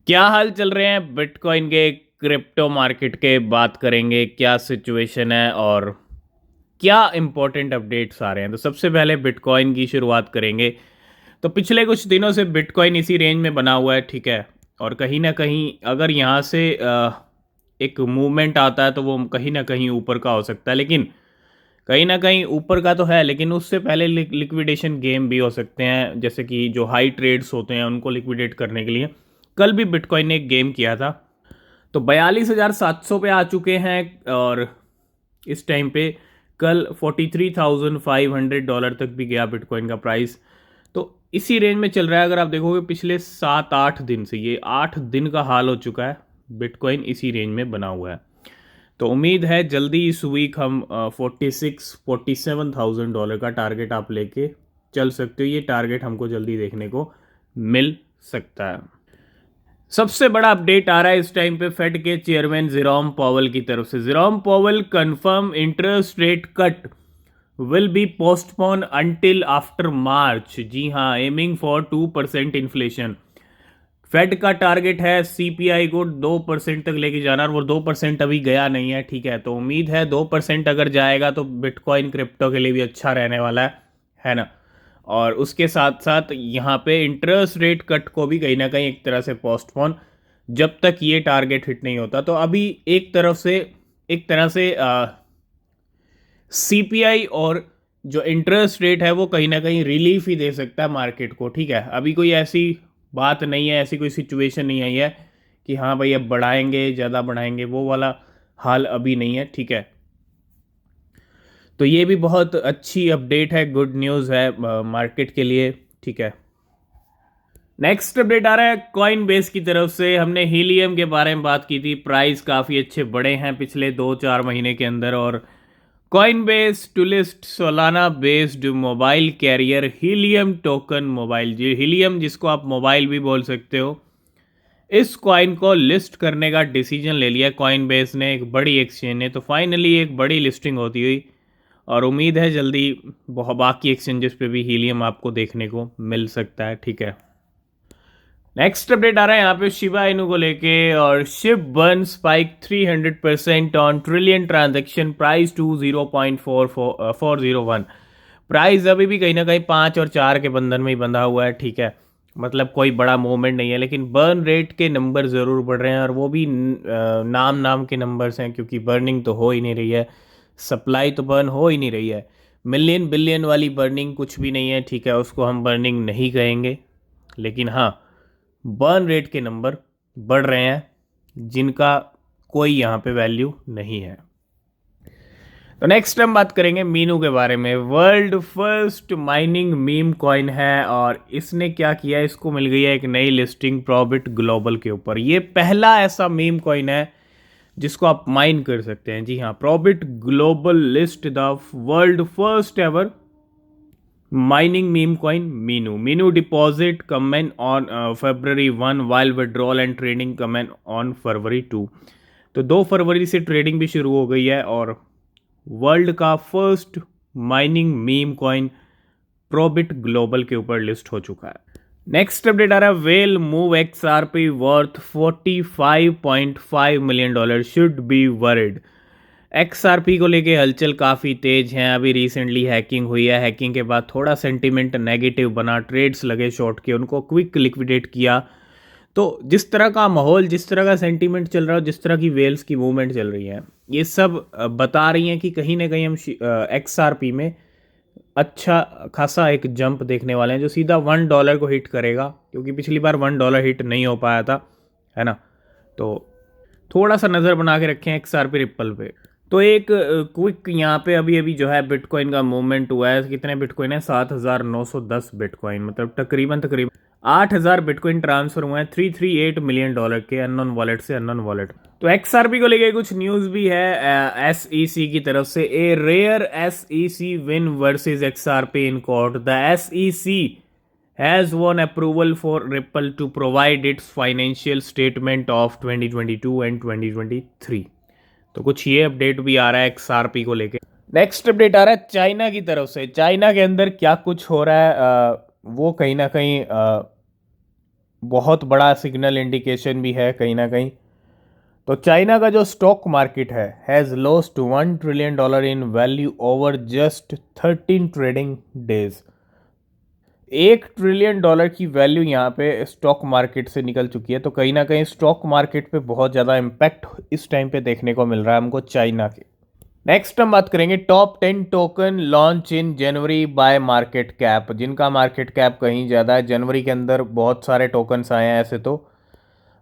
क्या हाल चल रहे हैं बिटकॉइन के, क्रिप्टो मार्केट के? बात करेंगे क्या सिचुएशन है और क्या इंपॉर्टेंट अपडेट्स आ रहे हैं। तो सबसे पहले बिटकॉइन की शुरुआत करेंगे। तो पिछले कुछ दिनों से बिटकॉइन इसी रेंज में बना हुआ है, ठीक है। और कहीं ना कहीं अगर यहाँ से एक मूवमेंट आता है तो वो कहीं ना कहीं ऊपर का हो सकता है, लेकिन कहीं ना कहीं ऊपर का तो है, लेकिन उससे पहले लिक्विडेशन गेम भी हो सकते हैं, जैसे कि जो हाई ट्रेड्स होते हैं उनको लिक्विडेट करने के लिए। कल भी बिटकॉइन ने एक गेम किया था, तो 42,700 पे आ चुके हैं। और इस टाइम पे कल $43,500 तक भी गया बिटकॉइन का प्राइस। तो इसी रेंज में चल रहा है। अगर आप देखोगे पिछले 7-8 दिन से, ये 8 दिन का हाल हो चुका है, बिटकॉइन इसी रेंज में बना हुआ है। तो उम्मीद है जल्दी इस वीक हम 47,000 का टारगेट आप लेके चल सकते हो। ये टारगेट हमको जल्दी देखने को मिल सकता है। सबसे बड़ा अपडेट आ रहा है इस टाइम पे फेड के चेयरमैन जेरोम पॉवेल की तरफ से। Jerome Powell confirm interest rate cut will be postpone until after March. जी हाँ, एमिंग फॉर 2% इन्फ्लेशन। फेड का टारगेट है सीपीआई को 2% तक लेके जाना, और वो 2% अभी गया नहीं है, ठीक है। तो उम्मीद है 2% अगर जाएगा तो बिटकॉइन क्रिप्टो के लिए भी अच्छा रहने वाला है ना। और उसके साथ साथ यहाँ पे इंटरेस्ट रेट कट को भी कहीं ना कहीं एक तरह से पोस्टपोन, जब तक ये टारगेट हिट नहीं होता। तो अभी एक तरह से सीपीआई और जो इंटरेस्ट रेट है वो कहीं ना कहीं रिलीफ ही दे सकता है मार्केट को, ठीक है। अभी कोई ऐसी बात नहीं है, ऐसी कोई सिचुएशन नहीं आई है कि हाँ भाई अब बढ़ाएंगे, ज़्यादा बढ़ाएंगे, वो वाला हाल अभी नहीं है, ठीक है। तो ये भी बहुत अच्छी अपडेट है, गुड न्यूज़ है मार्केट के लिए, ठीक है। नेक्स्ट अपडेट आ रहा है कॉइन बेस की तरफ से। हमने हीलियम के बारे में बात की थी, प्राइस काफ़ी अच्छे बढ़े हैं पिछले 2-4 महीने के अंदर। और Coinbase to list Solana based mobile carrier Helium token mobile, जी हीलियम जिसको आप मोबाइल भी बोल सकते हो, इस कॉइन को लिस्ट करने का डिसीजन ले लिया कॉइन बेस ने, एक बड़ी एक्सचेंज ने। तो फाइनली एक बड़ी लिस्टिंग होती हुई, और उम्मीद है जल्दी बहुत बाकी एक्सचेंजेस पे भी हीलियम आपको देखने को मिल सकता है, ठीक है। नेक्स्ट अपडेट आ रहा है यहाँ पे शिबा इनू को लेके। और Shib burn spike 300% on trillion transaction price to 0.401। Price अभी भी कहीं ना कहीं 5 और 4 के बंधन में ही बंधा हुआ है, ठीक है। मतलब कोई बड़ा मूवमेंट नहीं है, लेकिन बर्न रेट के नंबर ज़रूर बढ़ रहे हैं, और वो भी नाम नाम के नंबर्स हैं, क्योंकि बर्निंग तो हो ही नहीं रही है, सप्लाई तो बर्न हो ही नहीं रही है। मिलियन बिलियन वाली बर्निंग कुछ भी नहीं है, ठीक है, उसको हम बर्निंग नहीं कहेंगे। लेकिन हाँ, बर्न रेट के नंबर बढ़ रहे हैं, जिनका कोई यहाँ पे वैल्यू नहीं है। तो नेक्स्ट हम बात करेंगे मीनू के बारे में। World first mining meme coin है, और इसने क्या किया, इसको मिल गई है एक नई लिस्टिंग प्रॉबिट ग्लोबल के ऊपर। ये पहला ऐसा मीम कॉइन है जिसको आप माइन कर सकते हैं। जी हाँ, ProBit global list the world first ever mining meme coin Minu. Minu deposit comment on February 1 while withdrawal and trading comment on February 2। तो 2 फरवरी से ट्रेडिंग भी शुरू हो गई है, और वर्ल्ड का first mining meme coin Probit global के ऊपर लिस्ट हो चुका है। नेक्स्ट अपडेट आ रहा है well move XRP worth $45.5 million should be worried. XRP को लेके हलचल काफ़ी तेज हैं। अभी रिसेंटली हैकिंग हुई है, हैकिंग के बाद थोड़ा सेंटीमेंट नेगेटिव बना, ट्रेड्स लगे शॉर्ट के, उनको क्विक लिक्विडेट किया। तो जिस तरह का माहौल, जिस तरह का सेंटीमेंट चल रहा है, जिस तरह की वेल्स की मूवमेंट चल रही है, ये सब बता रही हैं कि कहीं ना कहीं हम XRP में अच्छा खासा एक जंप देखने वाले हैं, जो सीधा $1 को हिट करेगा, क्योंकि पिछली बार $1 हिट नहीं हो पाया था, है ना। तो थोड़ा सा नज़र बना के रखें XRP रिप्पल पे। तो एक क्विक यहाँ पे अभी अभी जो है बिटकॉइन का मूवमेंट हुआ है। कितने बिटकॉइन है? 7,910 बिटकॉइन, मतलब तकरीबन तकरीबन 8,000 बिटकॉइन ट्रांसफर हुए हैं $338 मिलियन के अननोन वॉलेट से अननोन वॉलेट। तो XRP को लेके कुछ न्यूज़ भी है SEC की तरफ से। A rare SEC win versus XRP in court. The SEC has won approval for Ripple to provide its financial statement of 2022 and 2023। तो कुछ ये अपडेट भी आ रहा है XRP को लेके। नेक्स्ट अपडेट आ रहा है चाइना की तरफ से। चाइना के अंदर क्या कुछ हो रहा है वो कहीं ना कहीं बहुत बड़ा सिग्नल इंडिकेशन भी है कहीं ना कहीं। तो चाइना का जो स्टॉक मार्केट है has lost $1 trillion in value over just 13 trading days. $1 trillion की वैल्यू यहाँ पे स्टॉक मार्केट से निकल चुकी है। तो कहीं ना कहीं स्टॉक मार्केट पे बहुत ज़्यादा इम्पैक्ट इस टाइम पे देखने को मिल रहा है हमको चाइना के। नेक्स्ट हम बात करेंगे top 10 token launch in January bye market cap, जिनका मार्केट कैप कहीं ज़्यादा है। जनवरी के अंदर बहुत सारे टोकन्स आए हैं ऐसे तो,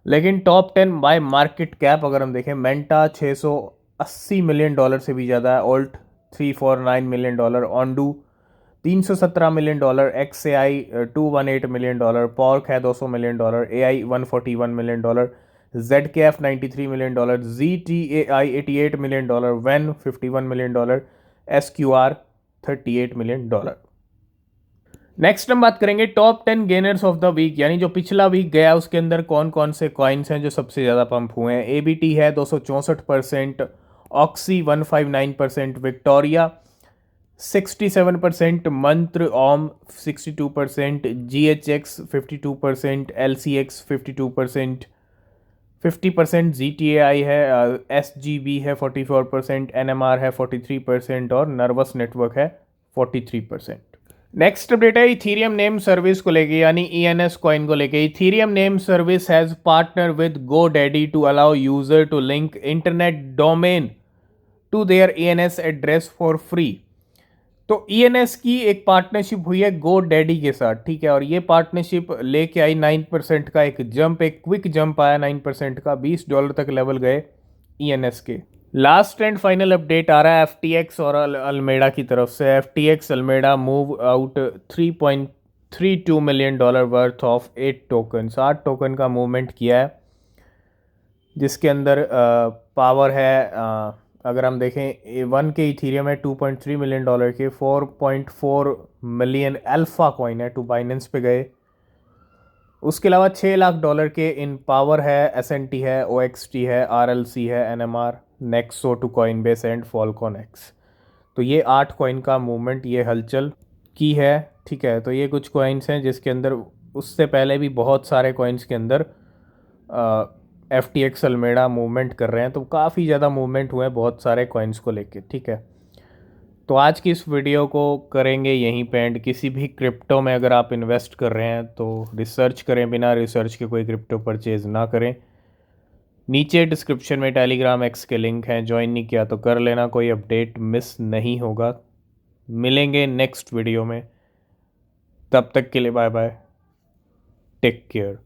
लेकिन टॉप 10 बाय मार्केट कैप अगर हम देखें, मेंटा $680 मिलियन से भी ज़्यादा है, ओल्ट $349 million, Ondo $317 million, XAI $218 million, Pork है $200 million, AI $141 million, ZKF $93 million, ZTAI $88 million, Wen $51 million, SQR $38 million. Next हम बात करेंगे top 10 gainers of the week, यानी जो पिछला वीक गया उसके अंदर कौन कौन से कॉइन्स हैं जो सबसे ज़्यादा पंप हुए हैं। ABT है 264%, ऑक्सी 159%, विक्टोरिया 67%, मंत्र ओम 62%, GHX 52%, LCX 52%, 50% ZTAI है, SGB है 44%, NMR है 43% और नर्वस नेटवर्क है 43%। नेक्स्ट अपडेट है इथीरियम नेम सर्विस को लेके, यानी ENS कॉइन को लेके। Ethereum name service has partner with GoDaddy to allow user to link internet domain to their ENS address for free. तो ENS की एक पार्टनरशिप हुई है GoDaddy के साथ, ठीक है, और ये पार्टनरशिप लेके आई 9% का एक जंप, एक क्विक जंप आया 9% का, $20 तक लेवल गए ENS के। लास्ट एंड फाइनल अपडेट आ रहा है FTX और अल्मेडा की तरफ से। FTX Alameda move out $3.32 million worth of 8 token, 8 token का मूवमेंट किया है, जिसके अंदर पावर है अगर हम देखें 1 के इथीरियम है $2.3 मिलियन के, 4.4 मिलियन अल्फा कॉइन है, टू बाइनेंस पे गए। उसके अलावा $6 लाख के इन पावर है, SNT है, OXT है, RLC है, NMR, Nexo to Coinbase and Falcon X. तो ये 8 कॉइन का मूवमेंट ये हलचल की है, ठीक है। तो ये कुछ कॉइन्स हैं जिसके अंदर उससे पहले भी बहुत सारे कॉइन्स के अंदर FTX अल्मेडा मूवमेंट कर रहे हैं। तो काफ़ी ज़्यादा मूवमेंट हुए हैं बहुत सारे कॉइन्स को लेके, ठीक है। तो आज की इस वीडियो को करेंगे यहीं पे एंड। किसी भी क्रिप्टो में अगर आप इन्वेस्ट कर रहे हैं तो रिसर्च करें, बिना रिसर्च के कोई क्रिप्टो परचेज़ ना करें। नीचे डिस्क्रिप्शन में टेलीग्राम एक्स के लिंक हैं, ज्वाइन नहीं किया तो कर लेना, कोई अपडेट मिस नहीं होगा। मिलेंगे नेक्स्ट वीडियो में, तब तक के लिए बाय बाय, टेक केयर।